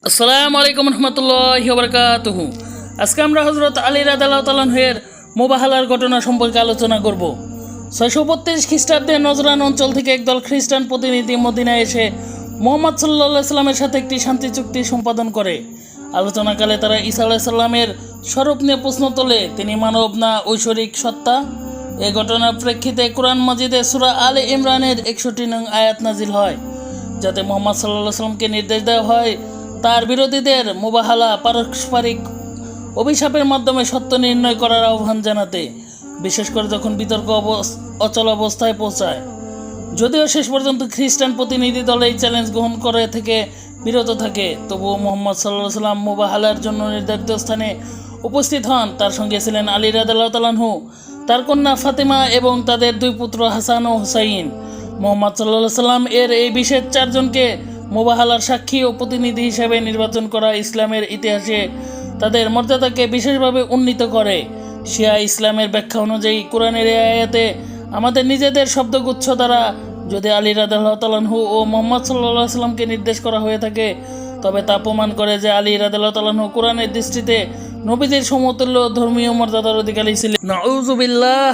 আসসালামু আলাইকুম রহমতুল্লাহি ওয়া বারাকাতুহু। আজকে আমরা হযরত আলী রাদিয়াল্লাহু তাআলা আনহুর মুবাহালার ঘটনা সম্পর্কে আলোচনা করব। 632 খ্রিস্টাব্দে নজরান অঞ্চল থেকে একদল খ্রিস্টান প্রতিনিধি মদিনায় এসে মুহাম্মদ সাল্লাল্লাহু আলাইহি সাল্লামের সাথে একটি শান্তি চুক্তি সম্পাদন করে। আলোচনাকালে তারা ঈসা আলাইহিস সালামের স্বরূপ নিয়ে প্রশ্ন তোলে, তিনি মানব না ঐশ্বরিক সত্তা? এই ঘটনার প্রেক্ষিতে কোরআন মাজিদে সূরা আলে ইমরানের 61 নং আয়াত নাজিল হয়, যাতে মুহাম্মদ সাল্লাল্লাহু আলাইহি সাল্লামকে নির্দেশ দেওয়া হয় তার বিরোধীদের মুবাহালা পারস্পরিক অভিশাপের মাধ্যমে সত্য নির্ণয় করার আহ্বান জানাতে, বিশেষ করে যখন বিতর্ক অচল অবস্থায় পৌঁছায়। যদিও শেষ পর্যন্ত খ্রিস্টান প্রতিনিধি দল এই চ্যালেঞ্জ গ্রহণ করে থেকে বিরত থাকে, তবুও মুহাম্মদ সাল্লাল্লাহু আলাইহি সাল্লাম মুবাহালার জন্য নির্ধারিত স্থানে উপস্থিত হন। তার সঙ্গে ছিলেন আলী রাদিয়াল্লাহু তাআলা আনহু, তার কন্যা ফাতেমা এবং তাদের দুই পুত্র হাসান ও হুসাইন। মুহাম্মদ সাল্লাল্লাহু আলাইহি সাল্লাম এর এই বিশেষ চারজনকে মুবাহালার সাক্ষী ও প্রতিনিধি হিসেবে নির্বাচন করা ইসলামের ইতিহাসে তাদের মর্যাদাকে বিশেষভাবে উন্নীত করে। শিয়া ইসলামের ব্যাখ্যা অনুযায়ী কোরআনের এই আয়াতে আমাদের নিজেদের শব্দগুচ্ছ দ্বারা যদি আলী রাদিয়াল্লাহু তাআলা আনহু ও মুহাম্মদ সাল্লাল্লাহু আলাইহি সাল্লামকে নির্দেশ করা হয়ে থাকে, তবে তা প্রমাণ করে যে আলী রাদিয়াল্লাহু তাআলা আনহু কোরআনের দৃষ্টিতে নবীদের সমতুল্য ধর্মীয় মর্যাদার অধিকারী ছিলেন। নাউযুবিল্লাহ।